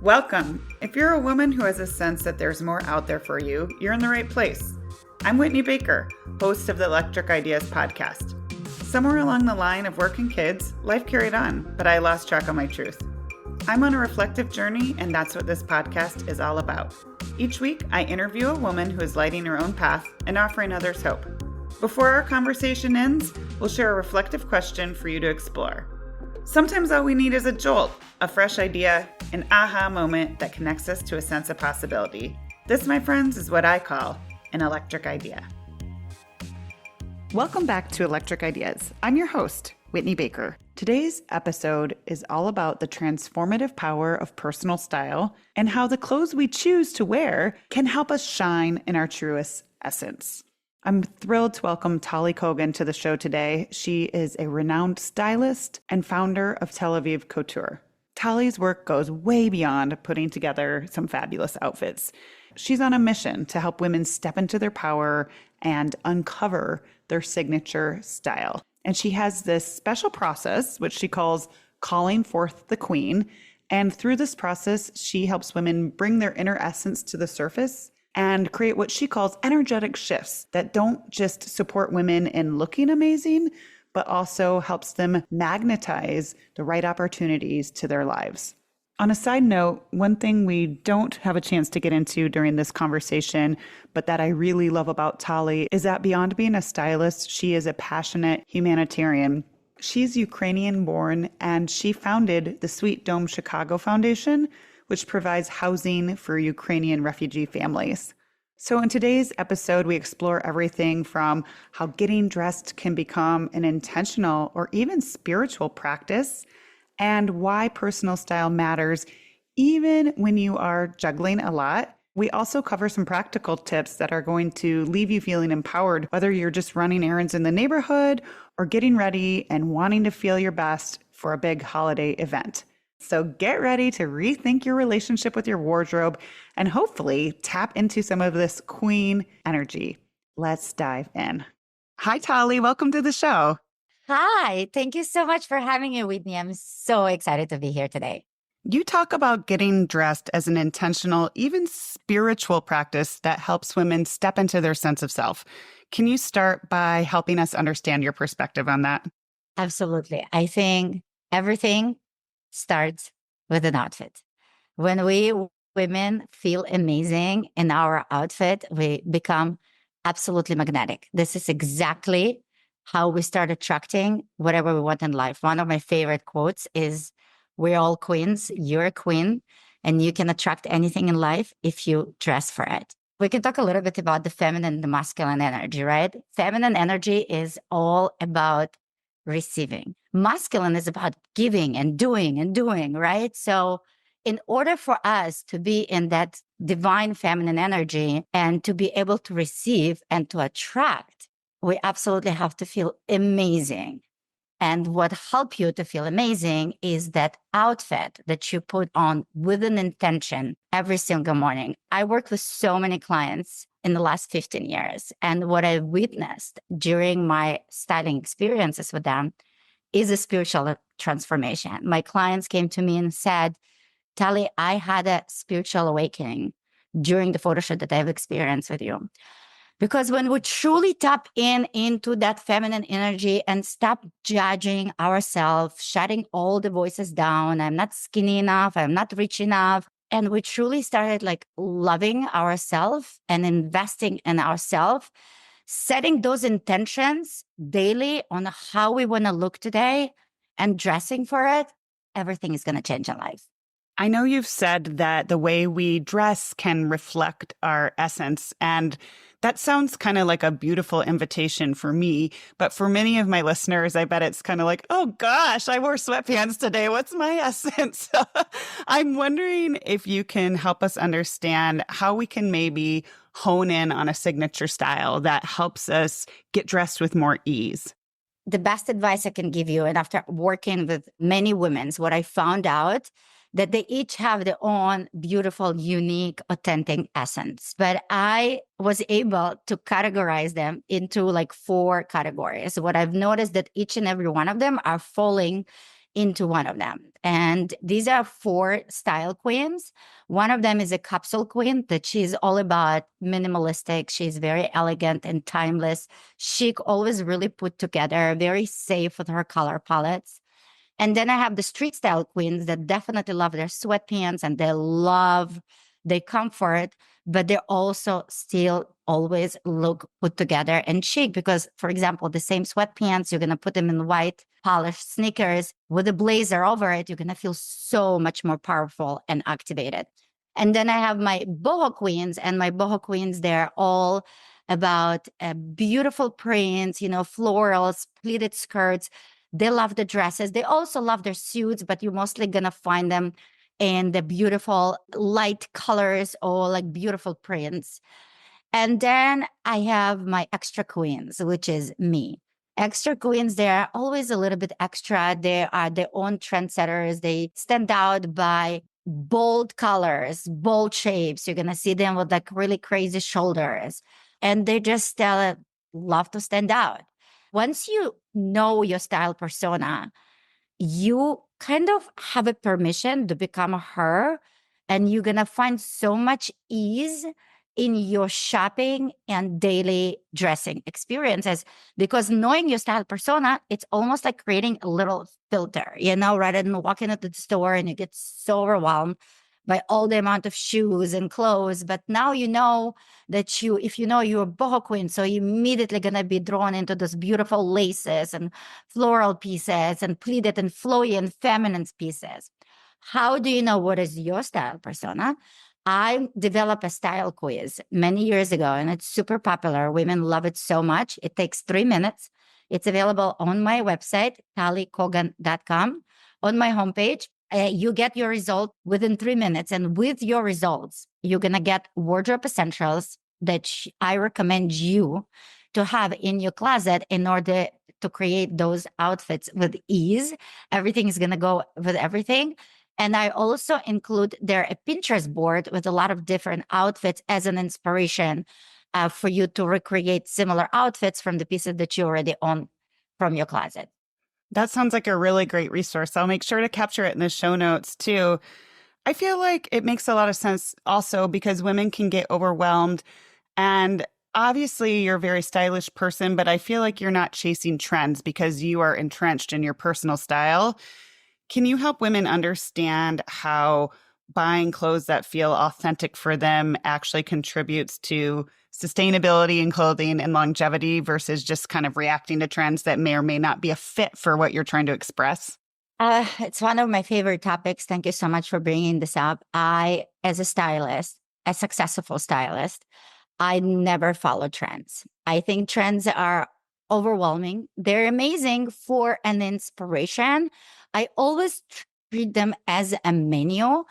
Welcome. If you're a woman who has a sense that there's more out there for you, you're in the right place. I'm Whitney Baker, host of the Electric Ideas podcast. Somewhere along the line of work and kids, life carried on, but I lost track of my truth. I'm on a reflective journey, and that's what this podcast is all about. Each week, I interview a woman who is lighting her own path and offering others hope. Before our conversation ends, we'll share a reflective question for you to explore. Sometimes all we need is a jolt, a fresh idea, an aha moment that connects us to a sense of possibility. This, my friends, is what I call an electric idea. Welcome back to Electric Ideas. I'm your host, Whitney Baker. Today's episode is all about the transformative power of personal style and how the clothes we choose to wear can help us shine in our truest essence. I'm thrilled to welcome Tali Kogan to the show today. She is a renowned stylist and founder of Tel Aviv Couture. Tali's work goes way beyond putting together some fabulous outfits. She's on a mission to help women step into their power and uncover their signature style. And she has this special process, which she calls calling forth the queen. And through this process, she helps women bring their inner essence to the surface and create what she calls energetic shifts that don't just support women in looking amazing, but also helps them magnetize the right opportunities to their lives. On a side note, one thing we don't have a chance to get into during this conversation, but that I really love about Tali, is that beyond being a stylist, she is a passionate humanitarian. She's Ukrainian-born, and she founded the Sweet Dome Chicago Foundation, which provides housing for Ukrainian refugee families. So in today's episode, we explore everything from how getting dressed can become an intentional or even spiritual practice, and why personal style matters even when you are juggling a lot. We also cover some practical tips that are going to leave you feeling empowered, whether you're just running errands in the neighborhood or getting ready and wanting to feel your best for a big holiday event. So get ready to rethink your relationship with your wardrobe and hopefully tap into some of this queen energy. Let's dive in. Hi, Tali. Welcome to the show. Hi, thank you so much for having me, Whitney. I'm so excited to be here today. You talk about getting dressed as an intentional, even spiritual practice that helps women step into their sense of self. Can you start by helping us understand your perspective on that? Absolutely. I think everything starts with an outfit. When we women feel amazing in our outfit, we become absolutely magnetic. This is exactly how we start attracting whatever we want in life. One of my favorite quotes is, "We're all queens, you're a queen, and you can attract anything in life if you dress for it." We can talk a little bit about the feminine and the masculine energy, right? Feminine energy is all about receiving. Masculine is about giving and doing, right? So in order for us to be in that divine feminine energy and to be able to receive and to attract, we absolutely have to feel amazing. And what helps you to feel amazing is that outfit that you put on with an intention every single morning. I worked with so many clients in the last 15 years. And what I witnessed during my styling experiences with them is a spiritual transformation. My clients came to me and said, "Tali, I had a spiritual awakening during the photo shoot that I've experienced with you." Because when we truly tap into that feminine energy and stop judging ourselves, shutting all the voices down, "I'm not skinny enough, I'm not rich enough," and we truly started like loving ourselves and investing in ourselves, setting those intentions daily on how we want to look today and dressing for it, everything is going to change in life. I know you've said that the way we dress can reflect our essence, and that sounds kind of like a beautiful invitation for me. But for many of my listeners, I bet it's kind of like, oh gosh, I wore sweatpants today. What's my essence? I'm wondering if you can help us understand how we can maybe hone in on a signature style that helps us get dressed with more ease. The best advice I can give you, and after working with many women, what I found out that they each have their own beautiful, unique, authentic essence. But I was able to categorize them into like 4 categories. What I've noticed that each and every one of them are falling into one of them. And these are four style queens. One of them is a capsule queen that she's all about minimalistic. She's very elegant and timeless, chic, always really put together, very safe with her color palettes. And then I have the street style queens that definitely love their sweatpants and they love their comfort, but they also still always look put together and chic because, for example, the same sweatpants, you're going to put them in white polished sneakers with a blazer over it. You're going to feel so much more powerful and activated. And then I have my boho queens, and my boho queens, they're all about beautiful prints, florals, pleated skirts. They love the dresses. They also love their suits, but you're mostly going to find them in the beautiful light colors or like beautiful prints. And then I have my extra queens, which is me. Extra queens, they're always a little bit extra. They are their own trendsetters. They stand out by bold colors, bold shapes. You're going to see them with like really crazy shoulders. And they just love to stand out. Once you know your style persona, you kind of have a permission to become her, and you're going to find so much ease in your shopping and daily dressing experiences because knowing your style persona, it's almost like creating a little filter, rather than walking into the store and you get so overwhelmed by all the amount of shoes and clothes. But now you know that if you know you're a boho queen, so you're immediately going to be drawn into those beautiful laces and floral pieces and pleated and flowy and feminine pieces. How do you know what is your style persona? I developed a style quiz many years ago, and it's super popular. Women love it so much. It takes 3 minutes. It's available on my website, talikogan.com, on my homepage. You get your result within 3 minutes. And with your results, you're going to get wardrobe essentials that I recommend you to have in your closet in order to create those outfits with ease. Everything is going to go with everything. And I also include there a Pinterest board with a lot of different outfits as an inspiration for you to recreate similar outfits from the pieces that you already own from your closet. That sounds like a really great resource. I'll make sure to capture it in the show notes too. I feel like it makes a lot of sense also because women can get overwhelmed. And obviously, you're a very stylish person, but I feel like you're not chasing trends because you are entrenched in your personal style. Can you help women understand how buying clothes that feel authentic for them actually contributes to sustainability in clothing and longevity versus just kind of reacting to trends that may or may not be a fit for what you're trying to express? It's one of my favorite topics. Thank you so much for bringing this up. I, as a stylist, a successful stylist, I never follow trends. I think trends are overwhelming. They're amazing for an inspiration. I always treat them as a menu,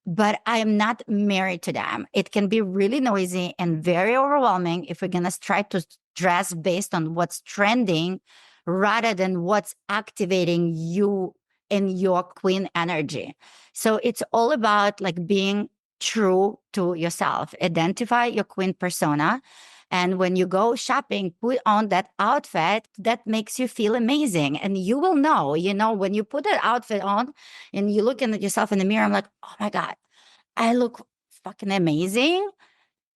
but I am not married to them. It can be really noisy and very overwhelming if we're going to try to dress based on what's trending rather than what's activating you in your queen energy. So it's all about like being true to yourself. Identify your queen persona. And when you go shopping, put on that outfit that makes you feel amazing. And you will know, when you put that outfit on and you're looking at yourself in the mirror, I'm like, oh my God, I look fucking amazing.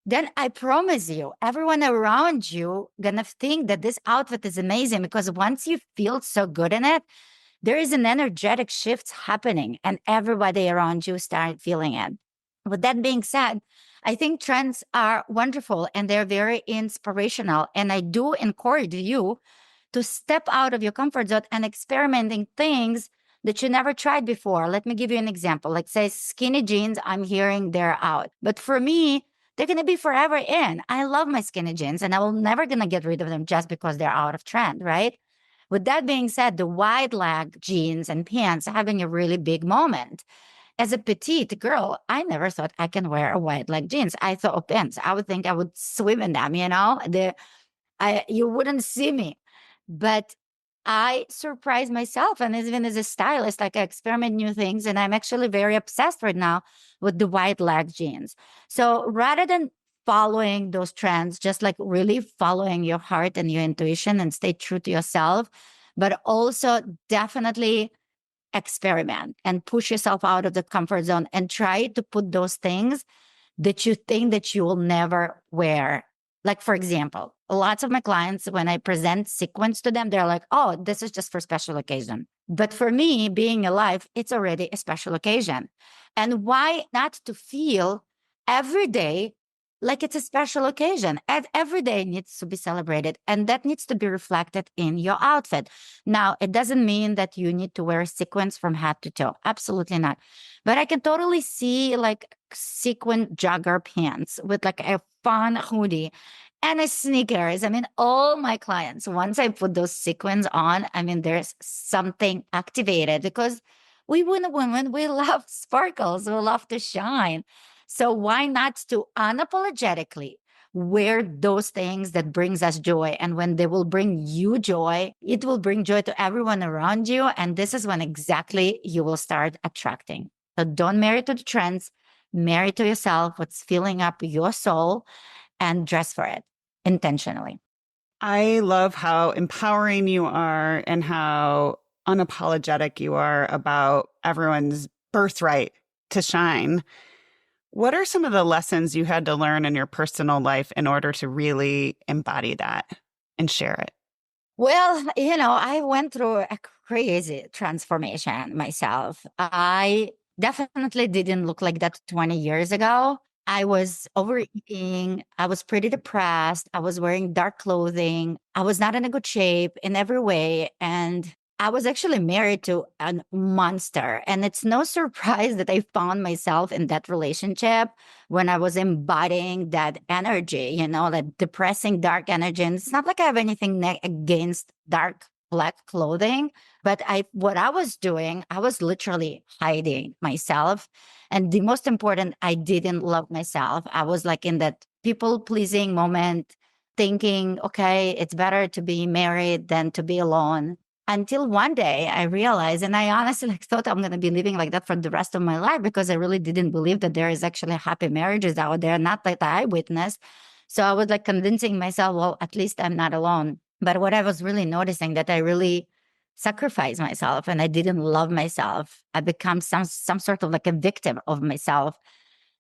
Then I promise you, everyone around you gonna think that this outfit is amazing because once you feel so good in it, there is an energetic shift happening and everybody around you start feeling it. With that being said, I think trends are wonderful and they're very inspirational. And I do encourage you to step out of your comfort zone and experimenting things that you never tried before. Let me give you an example. Like say skinny jeans, I'm hearing they're out. But for me, they're going to be forever in. I love my skinny jeans and I will never going to get rid of them just because they're out of trend, right? With that being said, the wide leg jeans and pants are having a really big moment. As a petite girl, I never thought I can wear a wide leg jeans. I thought, oh, pants, I would think I would swim in them, you wouldn't see me. But I surprise myself. And even as a stylist, like I experiment new things. And I'm actually very obsessed right now with the wide leg jeans. So rather than following those trends, just like really following your heart and your intuition and stay true to yourself, but also definitely experiment and push yourself out of the comfort zone and try to put those things that you think that you will never wear. Like, for example, lots of my clients, when I present sequins to them, they're like, oh, this is just for special occasion. But for me, being alive, it's already a special occasion. And why not to feel every day like it's a special occasion? And every day needs to be celebrated. And that needs to be reflected in your outfit. Now, it doesn't mean that you need to wear sequins from head to toe. Absolutely not. But I can totally see like sequin jogger pants with like a fun hoodie and a sneakers. I mean, all my clients, once I put those sequins on, I mean, there's something activated because women, we love sparkles, we love to shine. So why not to unapologetically wear those things that brings us joy? And when they will bring you joy, it will bring joy to everyone around you. And this is when exactly you will start attracting. So don't marry to the trends, marry to yourself, what's filling up your soul, and dress for it intentionally. I love how empowering you are and how unapologetic you are about everyone's birthright to shine. What are some of the lessons you had to learn in your personal life in order to really embody that and share it? Well, I went through a crazy transformation myself. I definitely didn't look like that 20 years ago. I was overeating. I was pretty depressed. I was wearing dark clothing. I was not in a good shape in every way. And I was actually married to a monster. And it's no surprise that I found myself in that relationship when I was embodying that energy, that depressing dark energy. And it's not like I have anything against dark black clothing, but what I was doing, I was literally hiding myself. And the most important, I didn't love myself. I was like in that people pleasing moment, thinking, okay, it's better to be married than to be alone. Until one day I realized, and I honestly thought I'm going to be living like that for the rest of my life because I really didn't believe that there is actually happy marriages out there, not like that I witnessed. So I was like convincing myself, well, at least I'm not alone. But what I was really noticing that I really sacrificed myself and I didn't love myself. I become some sort of like a victim of myself.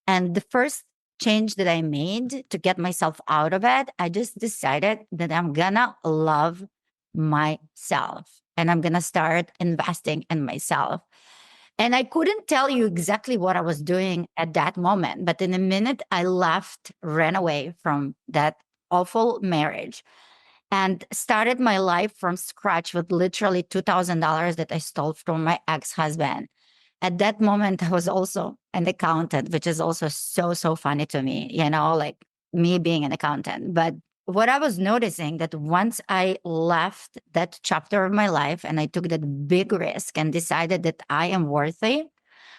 And the first change that I made to get myself out of it, I just decided that I'm gonna love myself and I'm gonna start investing in myself. And I couldn't tell you exactly what I was doing at that moment, but in a minute I left, ran away from that awful marriage and started my life from scratch with literally $2,000 that I stole from my ex-husband. At that moment, I was also an accountant, which is also so funny to me, like me being an accountant. But what I was noticing that once I left that chapter of my life and I took that big risk and decided that I am worthy,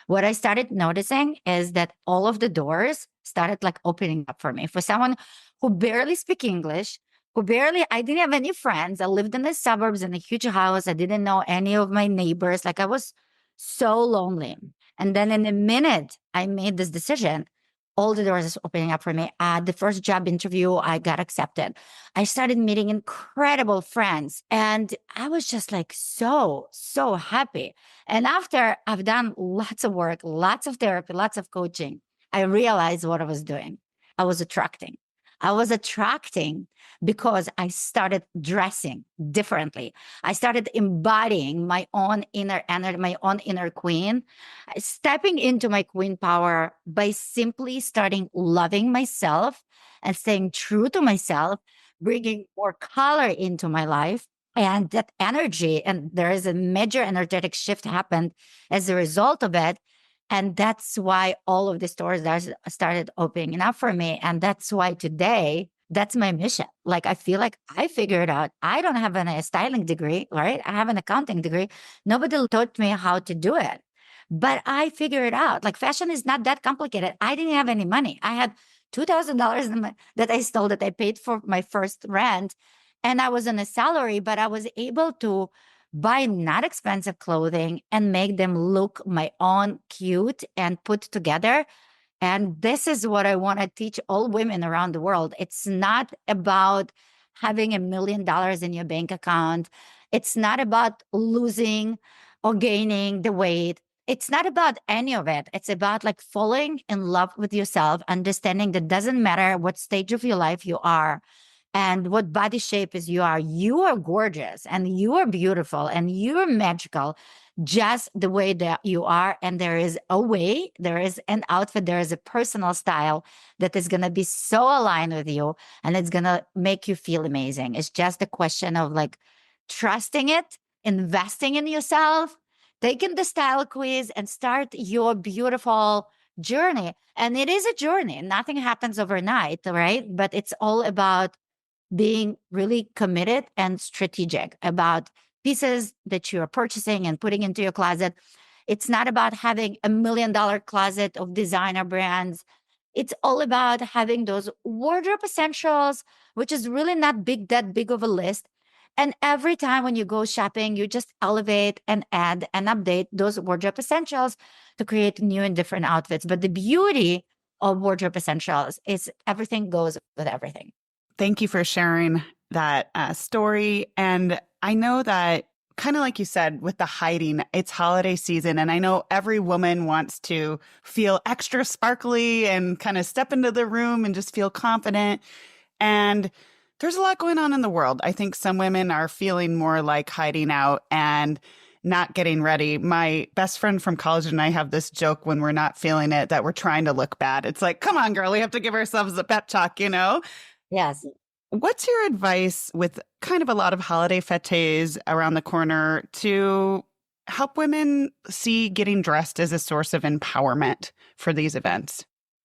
what I started noticing is that all of the doors started like opening up for me. For someone who barely speak English, I didn't have any friends. I lived in the suburbs in a huge house. I didn't know any of my neighbors. Like I was so lonely. And then in a minute, I made this decision. All the doors is opening up for me. The first job interview, I got accepted. I started meeting incredible friends. And I was just like so happy. And after I've done lots of work, lots of therapy, lots of coaching, I realized what I was doing. I was attracting. I was attracting because I started dressing differently. I started embodying my own inner energy, my own inner queen, stepping into my queen power by simply starting loving myself and staying true to myself, bringing more color into my life. And that energy, and there is a major energetic shift happened as a result of it. And that's why all of the stores started opening up for me. And that's why today, that's my mission. Like, I feel like I figured out, I don't have a styling degree, right? I have an accounting degree. Nobody taught me how to do it. But I figured it out. Like, fashion is not that complicated. I didn't have any money. I had $2,000 that I stole that I paid for my first rent. And I was on a salary, but I was able to buy not expensive clothing and make them look my own cute and put together. And this is what I want to teach all women around the world. It's not about having $1 million in your bank account. It's not about losing or gaining the weight. It's not about any of it. It's about like falling in love with yourself, understanding that doesn't matter what stage of your life you are and what body shape is you are gorgeous and you are beautiful and you're magical just the way that you are. And there is a way, there is an outfit, there is a personal style that is going to be so aligned with you and it's going to make you feel amazing. It's just a question of like trusting it, investing in yourself, taking the style quiz and start your beautiful journey. And it is a journey. Nothing happens overnight, right? But it's all about being really committed and strategic about pieces that you are purchasing and putting into your closet. It's not about having $1 million closet of designer brands. It's all about having those wardrobe essentials, which is really not that big of a list. And every time when you go shopping, you just elevate and add and update those wardrobe essentials to create new and different outfits. But the beauty of wardrobe essentials is everything goes with everything. Thank you for sharing that story. And I know that, kind of like you said, with the hiding, it's holiday season. And I know every woman wants to feel extra sparkly and kind of step into the room and just feel confident. And there's a lot going on in the world. I think some women are feeling more like hiding out and not getting ready. My best friend from college and I have this joke when we're not feeling it that we're trying to look bad. It's like, come on, girl, we have to give ourselves a pep talk, you know? Yes. What's your advice with kind of a lot of holiday fêtes around the corner to help women see getting dressed as a source of empowerment for these events?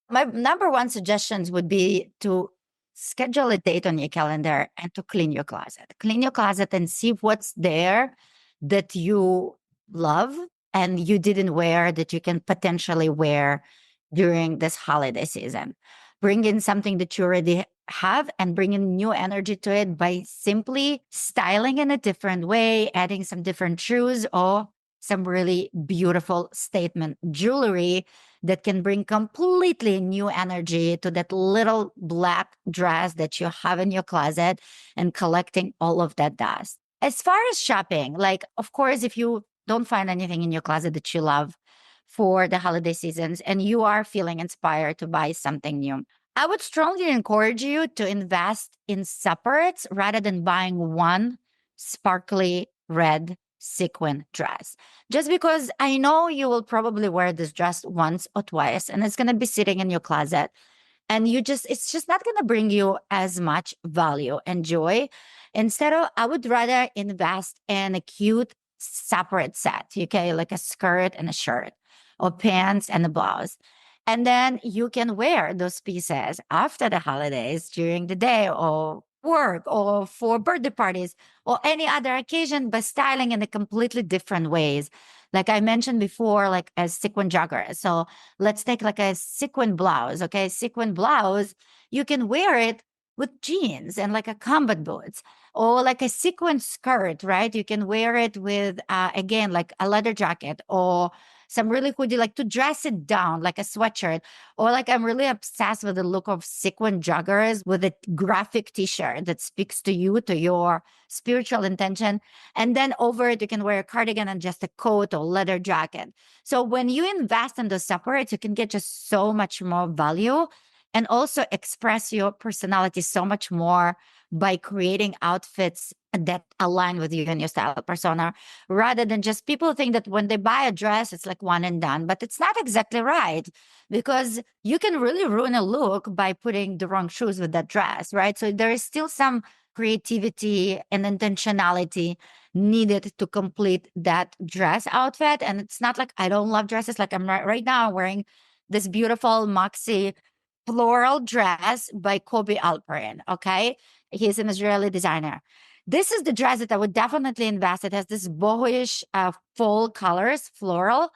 My number one suggestions would be to schedule a date on your calendar and to clean your closet. Clean your closet and see what's there that you love and you didn't wear that you can potentially wear during this holiday season. Bring in something that you already have and bring in new energy to it by simply styling in a different way, adding some different shoes or some really beautiful statement jewelry that can bring completely new energy to that little black dress that you have in your closet and collecting all of that dust. As far as shopping, like, of course, if you don't find anything in your closet that you love for the holiday seasons and you are feeling inspired to buy something new, I would strongly encourage you to invest in separates rather than buying one sparkly red sequin dress. Just because I know you will probably wear this dress once or twice and it's going to be sitting in your closet and it's just not going to bring you as much value and joy. Instead of, I would rather invest in a cute separate set, okay, like a skirt and a shirt or pants and a blouse. And then you can wear those pieces after the holidays during the day or work or for birthday parties or any other occasion, but styling in a completely different ways. Like I mentioned before, like a sequin jogger. So let's take like a sequin blouse. Okay. Sequin blouse, you can wear it with jeans and like a combat boots or like a sequin skirt, right? You can wear it with, again, like a leather jacket or some really hoodie, like to dress it down like a sweatshirt. Or like I'm really obsessed with the look of sequin joggers with a graphic t-shirt that speaks to you, to your spiritual intention. And then over it, you can wear a cardigan and just a coat or leather jacket. So when you invest in those separates, you can get just so much more value and also express your personality so much more by creating outfits that align with you and your style persona, rather than just people think that when they buy a dress, it's like one and done. But it's not exactly right because you can really ruin a look by putting the wrong shoes with that dress, right? So there is still some creativity and intentionality needed to complete that dress outfit. And it's not like I don't love dresses. Like I'm right now wearing this beautiful Moxie floral dress by Kobe Alperin. Okay. He's an Israeli designer. This is the dress that I would definitely invest. It has this boyish fall colors, floral,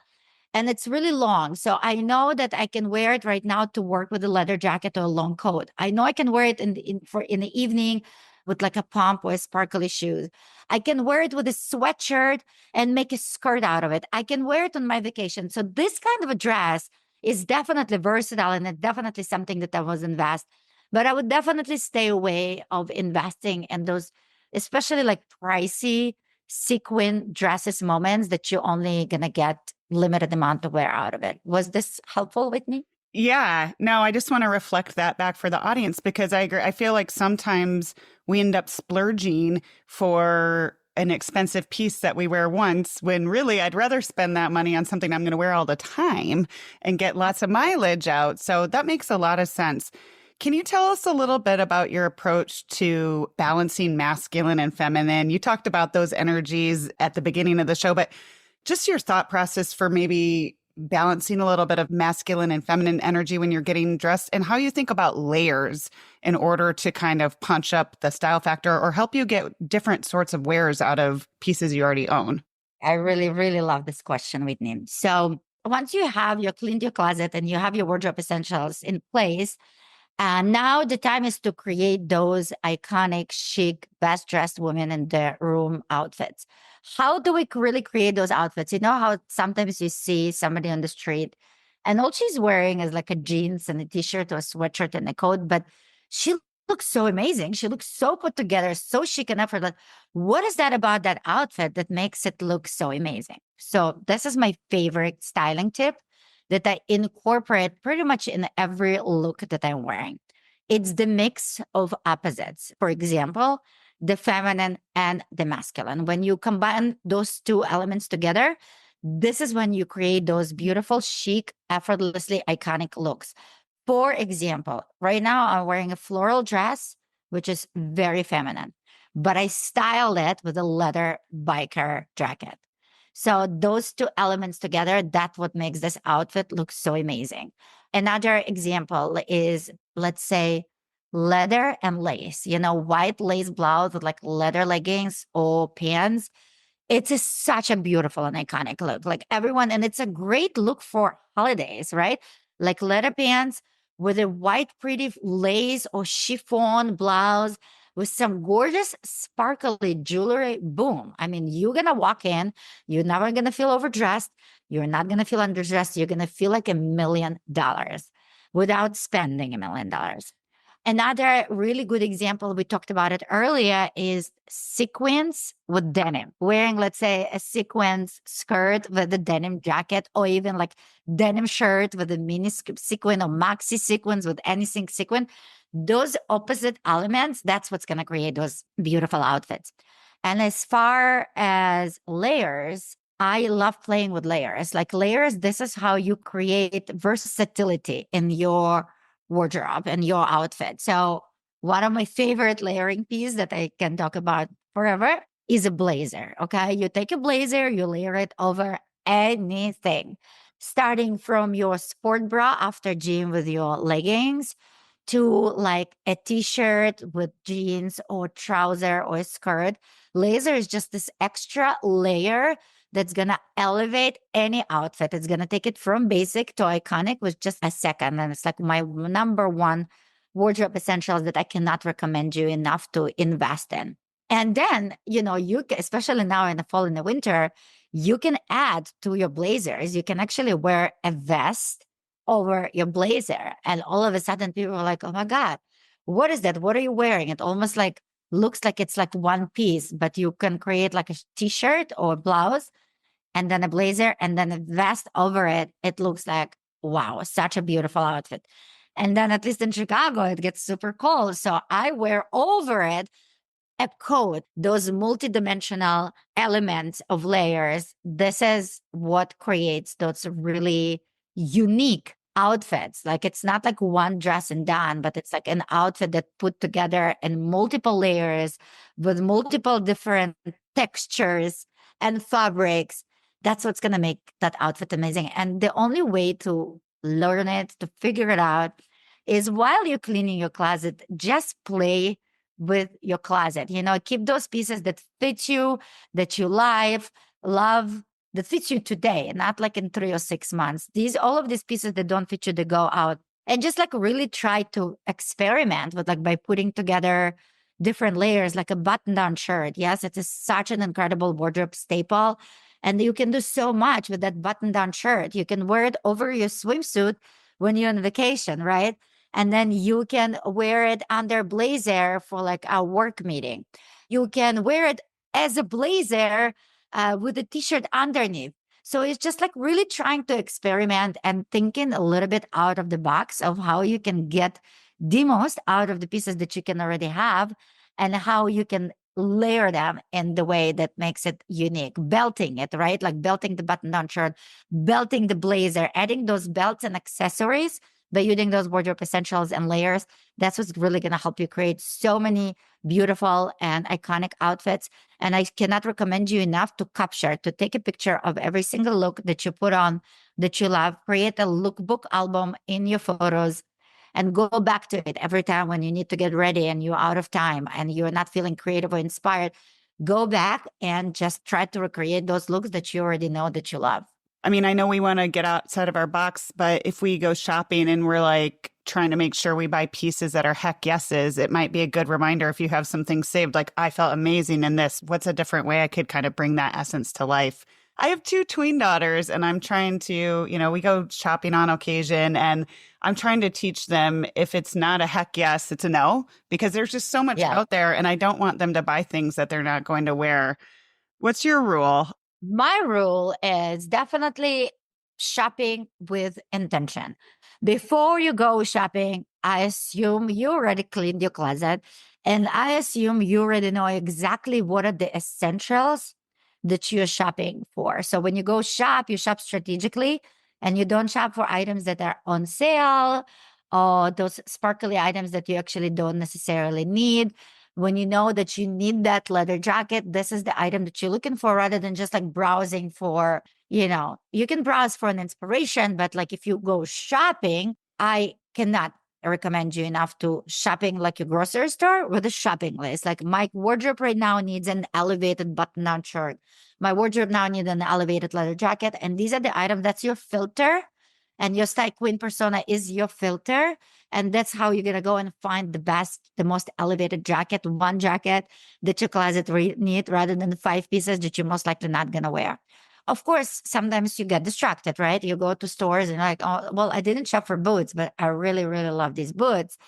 and it's really long. So I know that I can wear it right now to work with a leather jacket or a long coat. I know I can wear it in the evening with like a pump or sparkly shoes. I can wear it with a sweatshirt and make a skirt out of it. I can wear it on my vacation. So this kind of a dress is definitely versatile and it's definitely something that I was invest. But I would definitely stay away of investing in those, especially like pricey sequin dresses moments that you're only going to get limited amount to wear out of it. Was this helpful, Whitney? Yeah, no, I just want to reflect that back for the audience because I agree. I feel like sometimes we end up splurging for an expensive piece that we wear once when really I'd rather spend that money on something I'm going to wear all the time and get lots of mileage out. So that makes a lot of sense. Can you tell us a little bit about your approach to balancing masculine and feminine? You talked about those energies at the beginning of the show, but just your thought process for maybe balancing a little bit of masculine and feminine energy when you're getting dressed and how you think about layers in order to kind of punch up the style factor or help you get different sorts of wears out of pieces you already own. I really, really love this question, Whitney. So once you have your cleaned your closet and you have your wardrobe essentials in place, and now the time is to create those iconic, chic, best dressed women in their room outfits. How do we really create those outfits? You know how sometimes you see somebody on the street and all she's wearing is like a jeans and a t-shirt or a sweatshirt and a coat, but she looks so amazing. She looks so put together, so chic and effortless. What is that about that outfit that makes it look so amazing? So this is my favorite styling tip that I incorporate pretty much in every look that I'm wearing. It's the mix of opposites. For example, the feminine and the masculine. When you combine those two elements together, this is when you create those beautiful, chic, effortlessly iconic looks. For example, right now I'm wearing a floral dress, which is very feminine, but I styled it with a leather biker jacket. So those two elements together, that's what makes this outfit look so amazing. Another example is, let's say, leather and lace, white lace blouse with like leather leggings or pants. It's such a beautiful and iconic look. Like everyone, and it's a great look for holidays, right? Like leather pants with a white, pretty lace or chiffon blouse with some gorgeous, sparkly jewelry. Boom. I mean, you're going to walk in, you're never going to feel overdressed. You're not going to feel underdressed. You're going to feel like $1 million without spending $1 million. Another really good example, we talked about it earlier, is sequins with denim. Wearing, let's say, a sequins skirt with a denim jacket, or even like denim shirt with a mini sequin or maxi sequins with anything sequin. Those opposite elements, that's what's going to create those beautiful outfits. And as far as layers, I love playing with layers. Like layers, this is how you create versatility in your wardrobe and your outfit. So one of my favorite layering pieces that I can talk about forever is a blazer. Okay. You take a blazer, you layer it over anything, starting from your sport bra after gym with your leggings to like a t-shirt with jeans or trouser or a skirt. Laser is just this extra layer that's going to elevate any outfit. It's going to take it from basic to iconic with just a second. And it's like my number one wardrobe essentials that I cannot recommend you enough to invest in. And then, you can, especially now in the fall and the winter, you can add to your blazers. You can actually wear a vest over your blazer. And all of a sudden people are like, oh my God, what is that? What are you wearing? It almost like looks like it's like one piece, but you can create like a t-shirt or a blouse and then a blazer and then a vest over it. It looks like, wow, such a beautiful outfit. And then at least in Chicago, it gets super cold. So I wear over it a coat, those multidimensional elements of layers. This is what creates those really unique outfits. Like it's not like one dress and done, but it's like an outfit that put together in multiple layers with multiple different textures and fabrics. That's what's going to make that outfit amazing. And the only way to learn it, to figure it out, is while you're cleaning your closet, just play with your closet. Keep those pieces that fit you, that you love, that fits you today, not like in 3 or 6 months. All of these pieces that don't fit you, they go out. And just like really try to experiment with like by putting together different layers, like a button-down shirt. Yes, it is such an incredible wardrobe staple. And you can do so much with that button-down shirt. You can wear it over your swimsuit when you're on vacation, right? And then you can wear it under blazer for like a work meeting. You can wear it as a blazer with a t-shirt underneath. So it's just like really trying to experiment and thinking a little bit out of the box of how you can get the most out of the pieces that you can already have and how you can layer them in the way that makes it unique. Belting it, right? Like belting the button down shirt, belting the blazer, adding those belts and accessories by using those wardrobe essentials and layers. That's what's really going to help you create so many beautiful and iconic outfits. And I cannot recommend you enough to capture, to take a picture of every single look that you put on that you love, create a lookbook album in your photos, and go back to it every time when you need to get ready and you're out of time and you're not feeling creative or inspired. Go back and just try to recreate those looks that you already know that you love. I mean, I know we want to get outside of our box, but if we go shopping and we're like trying to make sure we buy pieces that are heck yeses, it might be a good reminder if you have some things saved, like I felt amazing in this. What's a different way I could kind of bring that essence to life? I have two tween daughters and I'm trying to, we go shopping on occasion and I'm trying to teach them if it's not a heck yes, it's a no, because there's just so much out there and I don't want them to buy things that they're not going to wear. What's your rule? My rule is definitely shopping with intention. Before you go shopping, I assume you already cleaned your closet and I assume you already know exactly what are the essentials that you're shopping for. So when you go shop, you shop strategically and you don't shop for items that are on sale or those sparkly items that you actually don't necessarily need. When you know that you need that leather jacket, this is the item that you're looking for rather than just like browsing for, you can browse for an inspiration, but like if you go shopping, I cannot recommend you enough to shopping like your grocery store with a shopping list. Like my wardrobe right now needs an elevated button-down shirt. My wardrobe now needs an elevated leather jacket. And these are the items that's your filter. And your style queen persona is your filter. And that's how you're going to go and find the best, the most elevated jacket, one jacket that your closet need rather than the 5 pieces that you're most likely not going to wear. Of course, sometimes you get distracted, right? You go to stores and you're like, oh, well, I didn't shop for boots, but I really, really love these boots.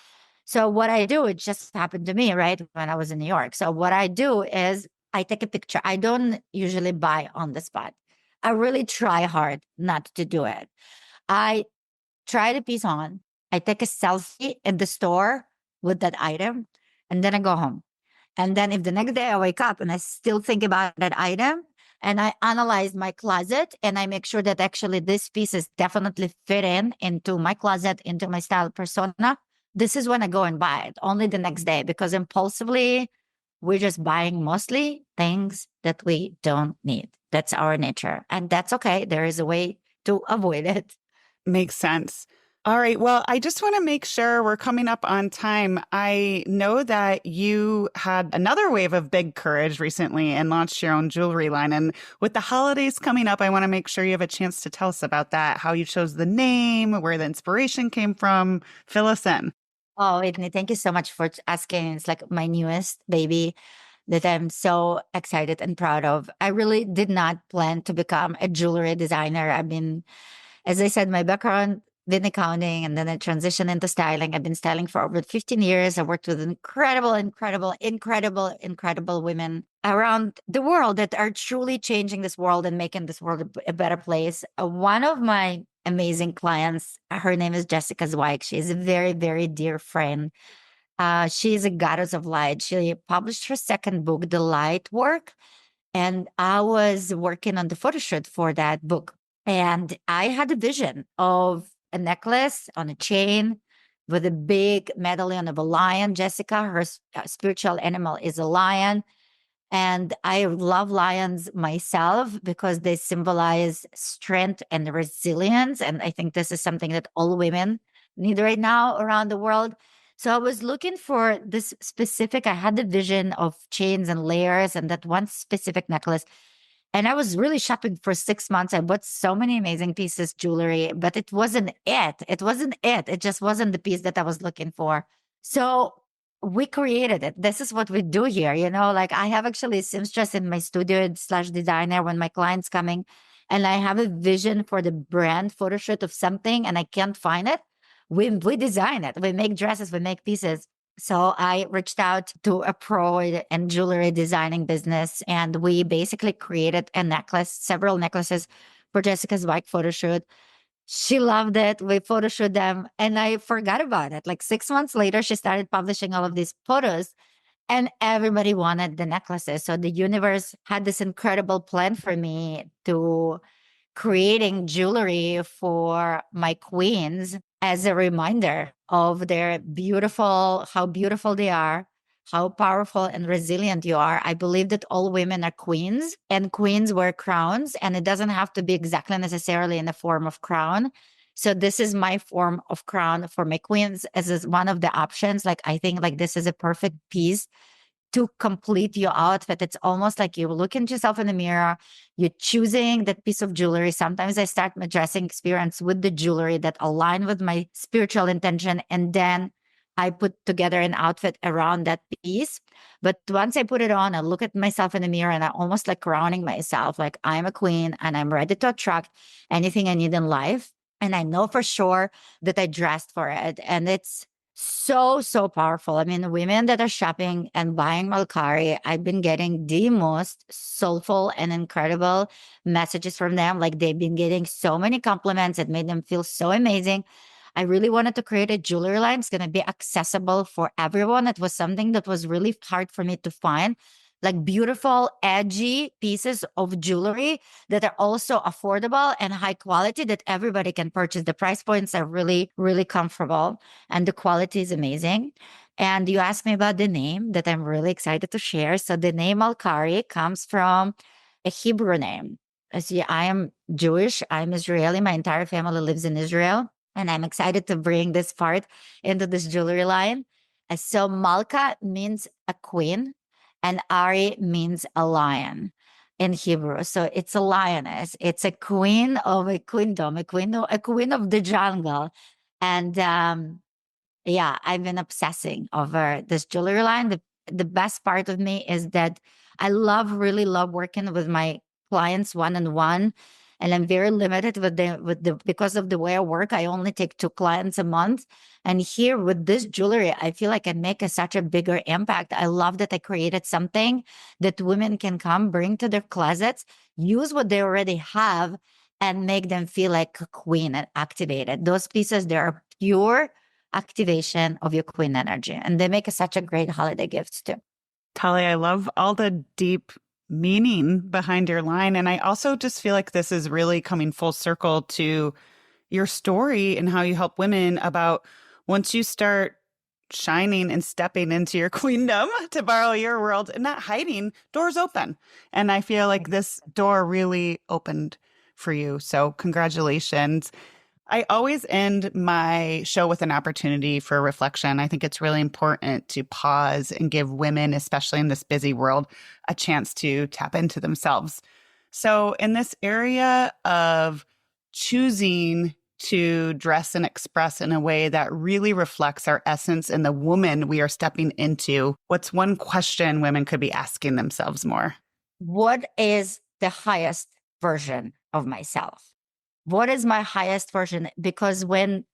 So what I do, it just happened to me, right? When I was in New York. So what I do is I take a picture. I don't usually buy on the spot. I really try hard not to do it. I try the piece on. I take a selfie in the store with that item, and then I go home. And then if the next day I wake up and I still think about that item and I analyze my closet and I make sure that actually this piece is definitely fit into my closet, into my style persona, this is when I go and buy it only the next day because impulsively we're just buying mostly things that we don't need. That's our nature. And that's okay. There is a way to avoid it. Makes sense. All right. Well, I just want to make sure we're coming up on time. I know that you had another wave of big courage recently and launched your own jewelry line. And with the holidays coming up, I want to make sure you have a chance to tell us about that, how you chose the name, where the inspiration came from. Fill us in. Oh, Whitney, thank you so much for asking. It's like my newest baby that I'm so excited and proud of. I really did not plan to become a jewelry designer. I've been, as I said, my background in accounting and then I transitioned into styling. I've been styling for over 15 years. I worked with incredible women around the world that are truly changing this world and making this world a better place. One of my amazing clients, her name is Jessica Zweig. She's a very, very dear friend. She's a goddess of light. She published her second book, The Light Work. And I was working on the photo shoot for that book. And I had a vision of a necklace on a chain with a big medallion of a lion. Jessica, her spiritual animal is a lion. And I love lions myself because they symbolize strength and resilience. And I think this is something that all women need right now around the world. So I was looking for this specific, I had the vision of chains and layers and that one specific necklace. And I was really shopping for 6 months. I bought so many amazing pieces, jewelry, but it wasn't it. It wasn't it. It just wasn't the piece that I was looking for. So we created it. This is what we do here. Like I have actually a seamstress in my studio slash designer when my client's coming and I have a vision for the brand photo shoot of something and I can't find it. We design it. We make dresses, we make pieces. So I reached out to a pro and jewelry designing business, and we basically created a necklace, several necklaces for Jessica's bike photo shoot. She loved it. We photo shoot them, and I forgot about it. Like 6 months later, she started publishing all of these photos, and everybody wanted the necklaces. So the universe had this incredible plan for me to creating jewelry for my queens as a reminder of their beautiful, how beautiful they are, how powerful and resilient you are. I believe that all women are queens and queens wear crowns, and it doesn't have to be exactly necessarily in the form of crown. So this is my form of crown for my queens as is one of the options. Like I think like this is a perfect piece to complete your outfit. It's almost like you look into yourself in the mirror, you're choosing that piece of jewelry. Sometimes I start my dressing experience with the jewelry that align with my spiritual intention. And then I put together an outfit around that piece. But once I put it on, I look at myself in the mirror and I almost like crowning myself, like I'm a queen and I'm ready to attract anything I need in life. And I know for sure that I dressed for it. And it's so, so powerful. I mean, women that are shopping and buying Malkari, I've been getting the most soulful and incredible messages from them. Like they've been getting so many compliments. It made them feel so amazing. I really wanted to create a jewelry line. It's going to be accessible for everyone. It was something that was really hard for me to find, like beautiful, edgy pieces of jewelry that are also affordable and high quality that everybody can purchase. The price points are really, really comfortable and the quality is amazing. And you asked me about the name that I'm really excited to share. So the name Malkari comes from a Hebrew name. See, I am Jewish. I'm Israeli. My entire family lives in Israel. And I'm excited to bring this part into this jewelry line. So Malka means a queen and Ari means a lion in Hebrew. So it's a lioness. It's a queen of a queendom, a queen of the jungle. And yeah, I've been obsessing over this jewelry line. The best part of me is that I really love working with my clients one on one. And I'm very limited with the because of the way I work. I only take 2 clients a month. And here with this jewelry, I feel like I make such a bigger impact. I love that I created something that women can come, bring to their closets, use what they already have, and make them feel like a queen and activated. Those pieces, they are pure activation of your queen energy. And they make such a great holiday gifts too. Tali, I love all the deep meaning behind your line. And I also just feel like this is really coming full circle to your story and how you help women about once you start shining and stepping into your queendom, to borrow your world, and not hiding, doors open. And I feel like this door really opened for you. So congratulations. I always end my show with an opportunity for reflection. I think it's really important to pause and give women, especially in this busy world, a chance to tap into themselves. So, in this area of choosing to dress and express in a way that really reflects our essence and the woman we are stepping into, what's one question women could be asking themselves more? What is the highest version of myself? What is my highest version? Because when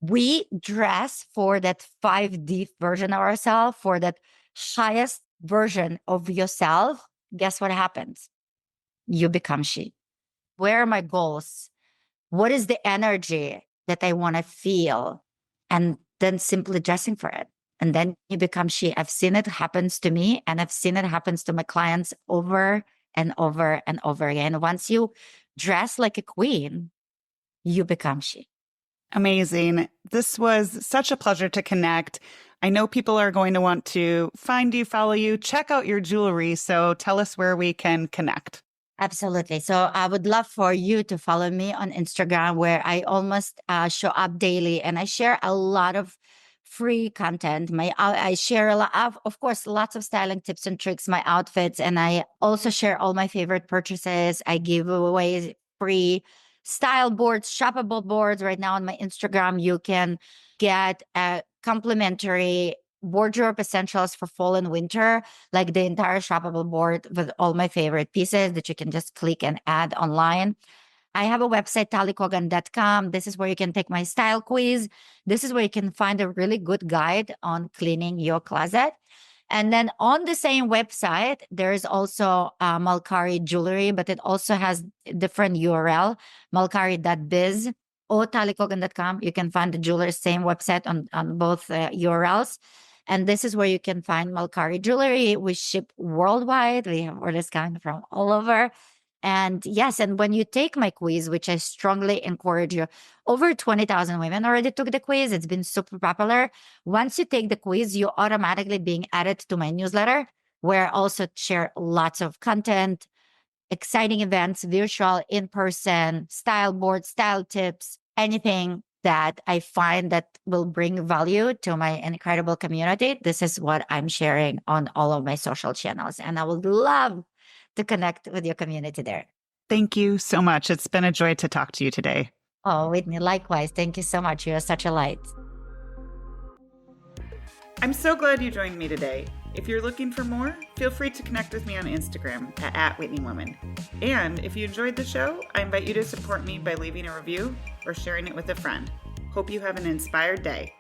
we dress for that 5D version of ourselves, for that highest version of yourself, guess what happens? You become she. Where are my goals? What is the energy that I want to feel? And then simply dressing for it. And then you become she. I've seen it happens to me and I've seen it happens to my clients over and over and over again. Once you dress like a queen, you become she. Amazing. This was such a pleasure to connect. I know people are going to want to find you, follow you, check out your jewelry. So tell us where we can connect. Absolutely. So I would love for you to follow me on Instagram, where I almost show up daily and I share a lot of free content. I share a lot of course, lots of styling tips and tricks, my outfits, and I also share all my favorite purchases. I give away free style boards, shoppable boards. Right now on my Instagram, you can get a complimentary wardrobe essentials for fall and winter, like the entire shoppable board with all my favorite pieces that you can just click and add online. I have a website, talikogan.com. This is where you can take my style quiz. This is where you can find a really good guide on cleaning your closet. And then on the same website, there's also Malkari jewelry, but it also has different URL, malkari.biz or talikogan.com. You can find the jewelry, same website on both URLs. And this is where you can find Malkari jewelry. We ship worldwide. We have orders coming from all over. And yes, and when you take my quiz, which I strongly encourage you, over 20,000 women already took the quiz. It's been super popular. Once you take the quiz, you're automatically being added to my newsletter, where I also share lots of content, exciting events, virtual, in person, style board, style tips, anything that I find that will bring value to my incredible community. This is what I'm sharing on all of my social channels. And I would love to connect with your community there. Thank you so much. It's been a joy to talk to you today. Oh, Whitney, likewise. Thank you so much. You are such a light. I'm so glad you joined me today. If you're looking for more, feel free to connect with me on Instagram at @WhitneyWoman. And if you enjoyed the show, I invite you to support me by leaving a review or sharing it with a friend. Hope you have an inspired day.